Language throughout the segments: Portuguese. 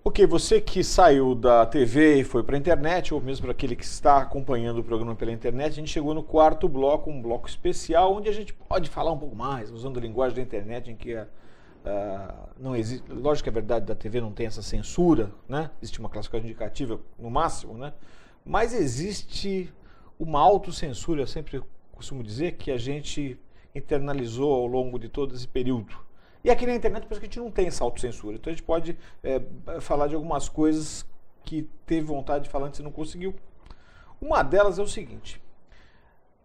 Ok, você que saiu da TV e foi para a internet, ou mesmo para aquele que está acompanhando o programa pela internet, a gente chegou no quarto bloco, um bloco especial, onde a gente pode falar um pouco mais, usando a linguagem da internet, em que não existe, lógico que a verdade da TV não tem essa censura, né? Existe uma classificação indicativa no máximo, né? Mas existe uma autocensura, eu sempre costumo dizer, que a gente internalizou ao longo de todo esse período. E aqui na internet parece que a gente não tem essa autocensura. Então a gente pode falar de algumas coisas que teve vontade de falar antes e não conseguiu. Uma delas é o seguinte: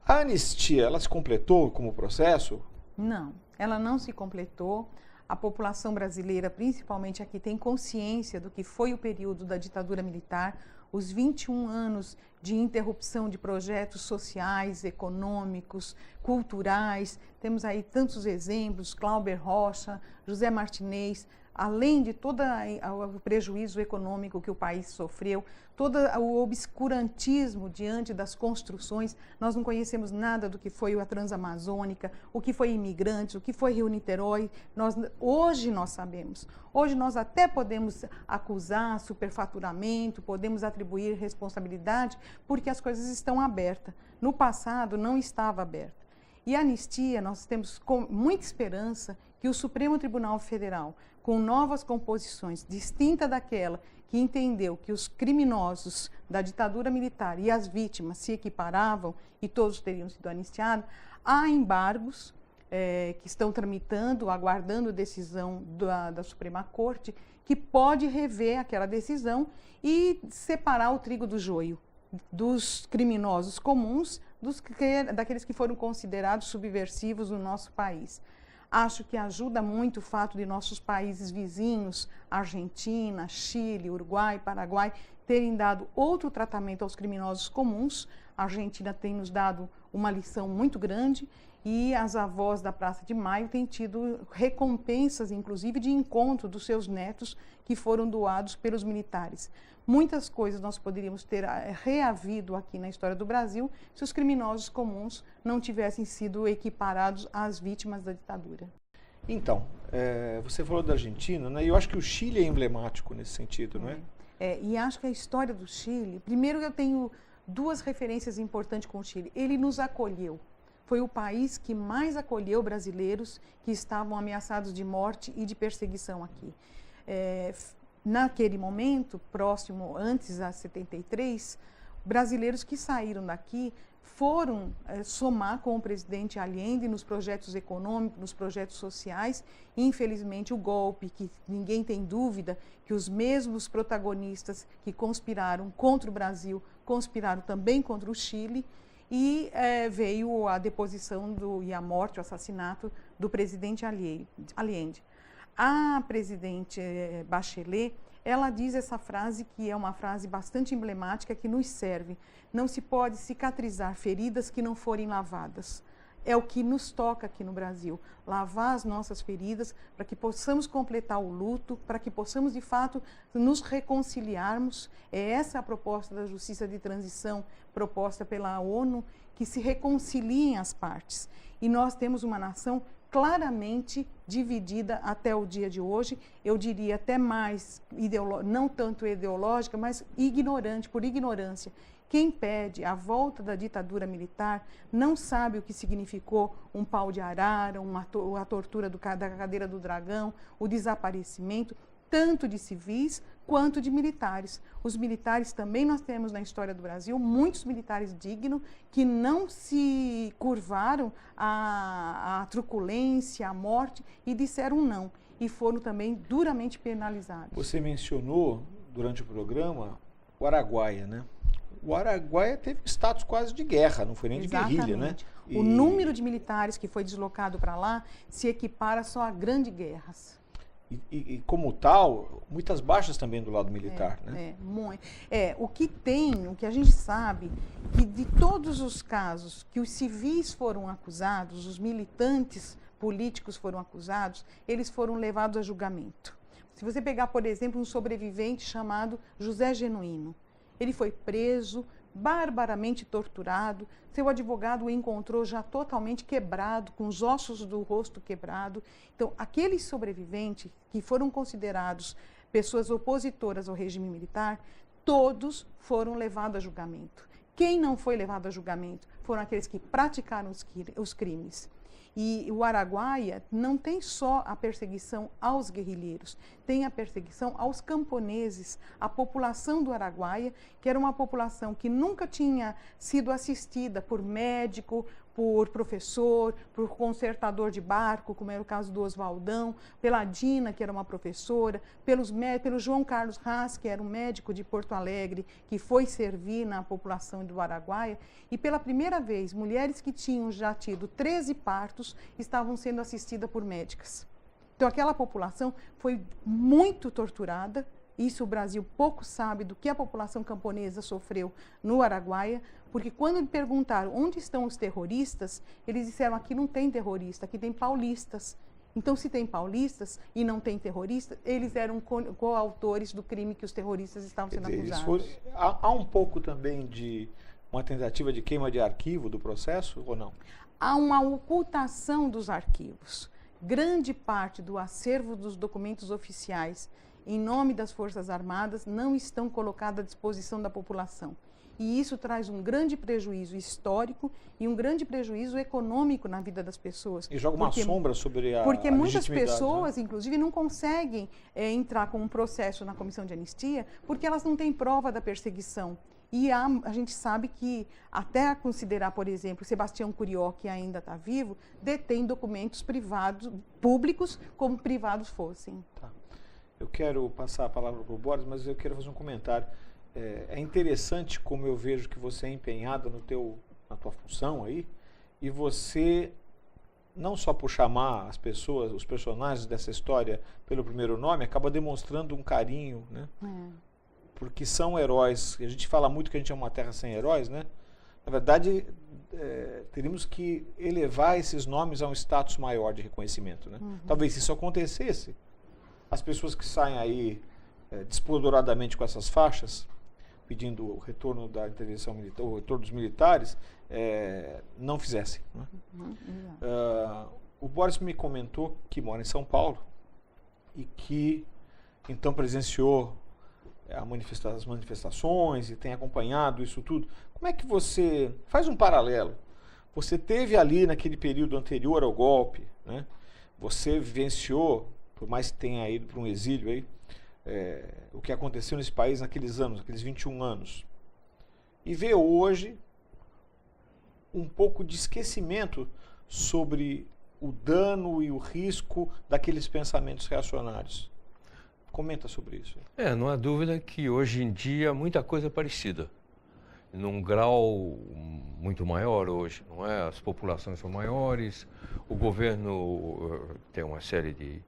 a anistia, ela se completou como processo? Não, ela não se completou. A população brasileira, principalmente aqui, tem consciência do que foi o período da ditadura militar, os 21 anos de interrupção de projetos sociais, econômicos, culturais. Temos aí tantos exemplos, Cláudio Rocha, José Martinez, além de todo o prejuízo econômico que o país sofreu, todo o obscurantismo diante das construções. Nós não conhecemos nada do que foi a Transamazônica, o que foi imigrantes, o que foi Rio-Niterói. Hoje nós sabemos. Hoje nós até podemos acusar superfaturamento, podemos atribuir responsabilidade, porque as coisas estão abertas. No passado não estava aberta. E a anistia, nós temos com muita esperança que o Supremo Tribunal Federal, com novas composições, distinta daquela que entendeu que os criminosos da ditadura militar e as vítimas se equiparavam e todos teriam sido anistiados, há embargos que estão tramitando, aguardando decisão da Suprema Corte, que pode rever aquela decisão e separar o trigo do joio, dos criminosos comuns, daqueles que foram considerados subversivos no nosso país. Acho que ajuda muito o fato de nossos países vizinhos, Argentina, Chile, Uruguai, Paraguai, terem dado outro tratamento aos criminosos comuns. A Argentina tem nos dado uma lição muito grande e as avós da Praça de Maio têm tido recompensas, inclusive, de encontro dos seus netos que foram doados pelos militares. Muitas coisas nós poderíamos ter reavido aqui na história do Brasil se os criminosos comuns não tivessem sido equiparados às vítimas da ditadura. Então, você falou da Argentina, né? E eu acho que o Chile é emblemático nesse sentido, não é? E acho que a história do Chile... Primeiro, eu tenho duas referências importantes com o Chile. Ele nos acolheu. Foi o país que mais acolheu brasileiros que estavam ameaçados de morte e de perseguição aqui. Naquele momento, próximo, antes a 73, brasileiros que saíram daqui foram somar com o presidente Allende nos projetos econômicos, nos projetos sociais. Infelizmente, o golpe, que ninguém tem dúvida que os mesmos protagonistas que conspiraram contra o Brasil, conspiraram também contra o Chile, e veio a deposição e a morte, o assassinato do presidente Allende. A presidente Bachelet, ela diz essa frase que é uma frase bastante emblemática que nos serve. Não se pode cicatrizar feridas que não forem lavadas. É o que nos toca aqui no Brasil, lavar as nossas feridas para que possamos completar o luto, para que possamos, de fato, nos reconciliarmos. É essa a proposta da justiça de transição, proposta pela ONU, que se reconciliem as partes. E nós temos uma nação claramente dividida até o dia de hoje, eu diria até mais, não tanto ideológica, mas ignorante, por ignorância. Quem pede a volta da ditadura militar não sabe o que significou um pau de arara, a tortura da cadeira do dragão, o desaparecimento, tanto de civis quanto de militares. Os militares também nós temos na história do Brasil, muitos militares dignos que não se curvaram à truculência, à morte e disseram não. E foram também duramente penalizados. Você mencionou durante o programa o Araguaia, né? O Araguaia teve status quase de guerra, não foi nem de guerrilha, né? O número de militares que foi deslocado para lá se equipara só a grandes guerras. E como tal, muitas baixas também do lado militar, né? O que a gente sabe, que de todos os casos que os civis foram acusados, os militantes políticos foram acusados, eles foram levados a julgamento. Se você pegar, por exemplo, um sobrevivente chamado José Genuíno, ele foi preso, barbaramente torturado, seu advogado o encontrou já totalmente quebrado, com os ossos do rosto quebrado. Então, aqueles sobreviventes que foram considerados pessoas opositoras ao regime militar, todos foram levados a julgamento. Quem não foi levado a julgamento foram aqueles que praticaram os crimes. E o Araguaia não tem só a perseguição aos guerrilheiros, tem a perseguição aos camponeses, a população do Araguaia, que era uma população que nunca tinha sido assistida por médico, por professor, por consertador de barco, como era o caso do Oswaldão, pela Dina, que era uma professora, pelo João Carlos Haas, que era um médico de Porto Alegre, que foi servir na população do Araguaia, e pela primeira vez, mulheres que tinham já tido 13 partos estavam sendo assistidas por médicas. Então, aquela população foi muito torturada. Isso o Brasil pouco sabe do que a população camponesa sofreu no Araguaia, porque quando me perguntaram onde estão os terroristas, eles disseram: aqui não tem terrorista, aqui tem paulistas. Então, se tem paulistas e não tem terroristas, eles eram coautores do crime que os terroristas estavam sendo acusados. Há um pouco também de uma tentativa de queima de arquivo do processo, ou não? Há uma ocultação dos arquivos. Grande parte do acervo dos documentos oficiais em nome das Forças Armadas não estão colocados à disposição da população. E isso traz um grande prejuízo histórico e um grande prejuízo econômico na vida das pessoas. E joga uma sombra sobre a Porque muitas legitimidade, pessoas, né? Inclusive, não conseguem entrar com um processo na comissão de anistia porque elas não têm prova da perseguição. E a gente sabe que, até a considerar, por exemplo, Sebastião Curió, que ainda está vivo, detém documentos privados, públicos, como privados fossem. Tá. Eu quero passar a palavra para o Boris, mas eu quero fazer um comentário. É interessante como eu vejo que você é empenhada na tua função aí, e você, não só por chamar as pessoas, os personagens dessa história pelo primeiro nome, acaba demonstrando um carinho, né? Porque são heróis. A gente fala muito que a gente é uma terra sem heróis, né? Na verdade, teríamos que elevar esses nomes a um status maior de reconhecimento, né? Talvez se isso acontecesse, as pessoas que saem aí despodoradamente com essas faixas, pedindo o retorno da intervenção militar, o retorno dos militares, não fizessem, né? O Boris me comentou que mora em São Paulo e que então presenciou as manifestações e tem acompanhado isso tudo. Como é que você faz um paralelo? Você teve ali naquele período anterior ao golpe, né? Você vivenciou, por mais que tenha ido para um exílio aí, o que aconteceu nesse país naqueles anos, aqueles 21 anos. E vê hoje um pouco de esquecimento sobre o dano e o risco daqueles pensamentos reacionários. Comenta sobre isso. Não há dúvida que hoje em dia muita coisa é parecida, num grau muito maior hoje, não é? As populações são maiores, o governo tem uma série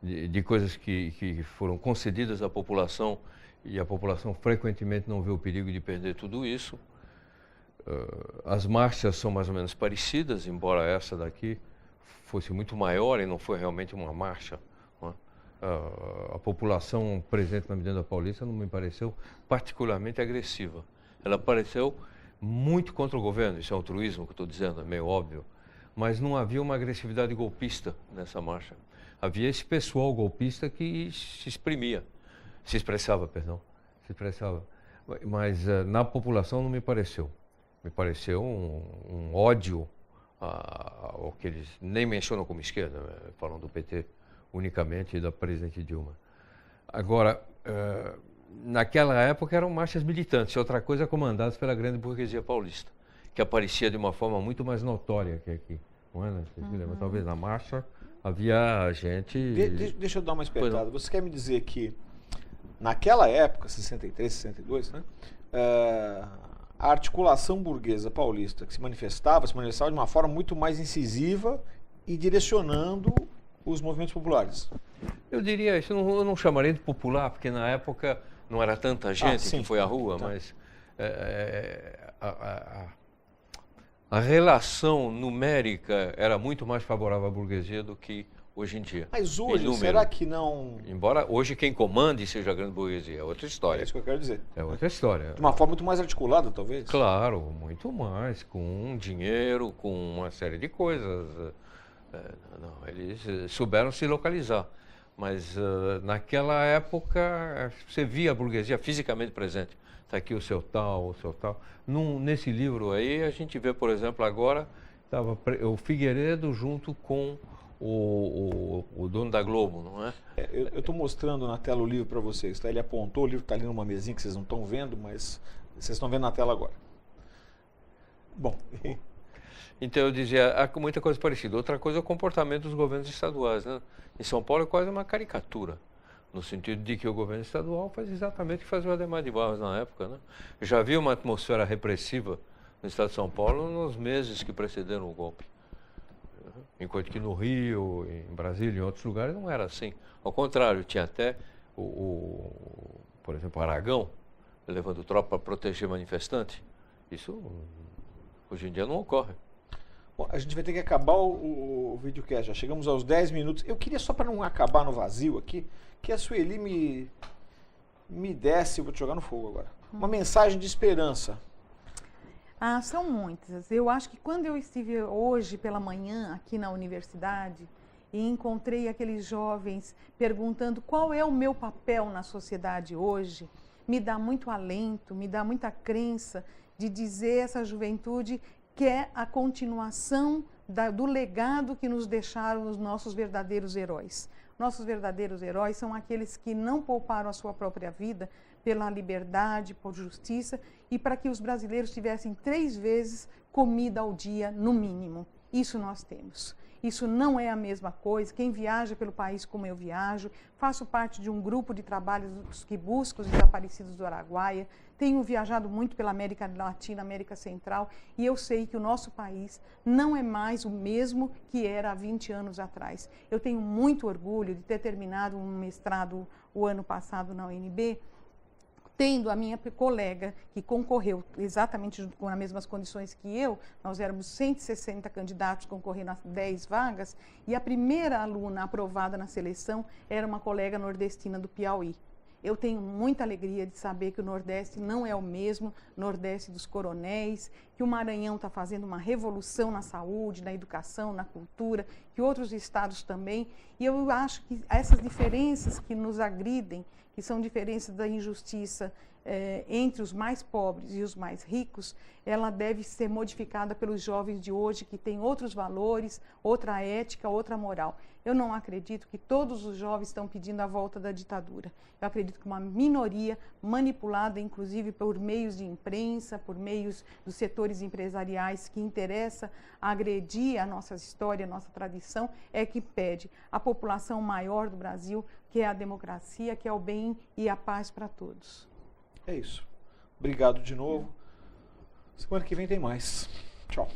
de coisas que foram concedidas à população e a população frequentemente não vê o perigo de perder tudo isso. As marchas são mais ou menos parecidas, embora essa daqui fosse muito maior e não foi realmente uma marcha. A população presente na Avenida Paulista não me pareceu particularmente agressiva. Ela pareceu muito contra o governo, isso é altruísmo que eu estou dizendo, é meio óbvio, mas não havia uma agressividade golpista nessa marcha. Havia esse pessoal golpista que se expressava, mas na população não me pareceu. Me pareceu um ódio ao que eles nem mencionam como esquerda, falam do PT unicamente e da presidente Dilma. Agora, naquela época eram marchas militantes, outra coisa comandadas pela grande burguesia paulista, que aparecia de uma forma muito mais notória que aqui. Não é, né? Vocês me lembram? Talvez na marcha havia gente... Deixa eu dar uma espreitada. Você quer me dizer que naquela época, 63, 62, né, a articulação burguesa paulista que se manifestava de uma forma muito mais incisiva e direcionando os movimentos populares? Eu diria isso, eu não chamaria de popular, porque na época não era tanta gente que foi à rua, tá. Mas a relação numérica era muito mais favorável à burguesia do que hoje em dia. Mas hoje, será que não... Embora hoje quem comande seja a grande burguesia, é outra história. É isso que eu quero dizer. É outra história. De uma forma muito mais articulada, talvez? Claro, muito mais, com dinheiro, com uma série de coisas. Eles souberam se localizar. Mas naquela época você via a burguesia fisicamente presente. Está aqui o seu tal, o seu tal. Nesse livro aí a gente vê, por exemplo, agora estava o Figueiredo junto com o dono da Globo, não é? Eu estou mostrando na tela o livro para vocês, tá? Ele apontou, o livro está ali numa mesinha que vocês não estão vendo, mas vocês estão vendo na tela agora. Bom. Então eu dizia, há muita coisa parecida. Outra coisa é o comportamento dos governos estaduais, né? Em São Paulo é quase uma caricatura, no sentido de que o governo estadual faz exatamente o que fazia o Adhemar de Barros na época, né? Eu já vi uma atmosfera repressiva no estado de São Paulo nos meses que precederam o golpe. Enquanto que no Rio, em Brasília, em outros lugares, não era assim. Ao contrário, tinha até, por exemplo, o Aragão, levando tropa para proteger manifestante. Isso, hoje em dia, não ocorre. Bom, a gente vai ter que acabar o videocast, já chegamos aos 10 minutos. Eu queria, só para não acabar no vazio aqui, que a Sueli me desse, eu vou te jogar no fogo agora, uma mensagem de esperança. Ah, são muitas. Eu acho que quando eu estive hoje pela manhã aqui na universidade e encontrei aqueles jovens perguntando qual é o meu papel na sociedade hoje, me dá muito alento, me dá muita crença de dizer essa juventude que é a continuação do legado que nos deixaram os nossos verdadeiros heróis. Nossos verdadeiros heróis são aqueles que não pouparam a sua própria vida pela liberdade, por justiça e para que os brasileiros tivessem 3 vezes comida ao dia, no mínimo. Isso nós temos. Isso não é a mesma coisa. Quem viaja pelo país como eu viajo, faço parte de um grupo de trabalho que busca os desaparecidos do Araguaia, tenho viajado muito pela América Latina, América Central, e eu sei que o nosso país não é mais o mesmo que era há 20 anos atrás. Eu tenho muito orgulho de ter terminado um mestrado o ano passado na UNB, tendo a minha colega que concorreu exatamente com as mesmas condições que eu, nós éramos 160 candidatos concorrendo a 10 vagas, e a primeira aluna aprovada na seleção era uma colega nordestina do Piauí. Eu tenho muita alegria de saber que o Nordeste não é o mesmo Nordeste dos coronéis, que o Maranhão está fazendo uma revolução na saúde, na educação, na cultura, que outros estados também. E eu acho que essas diferenças que nos agridem, que são diferenças da injustiça entre os mais pobres e os mais ricos, ela deve ser modificada pelos jovens de hoje que têm outros valores, outra ética, outra moral. Eu não acredito que todos os jovens estão pedindo a volta da ditadura. Eu acredito que uma minoria manipulada, inclusive por meios de imprensa, por meios dos setores empresariais que interessa agredir a nossa história, a nossa tradição, é que pede. A população maior do Brasil, que é a democracia, que é o bem e a paz para todos. É isso. Obrigado de novo. Semana que vem tem mais. Tchau.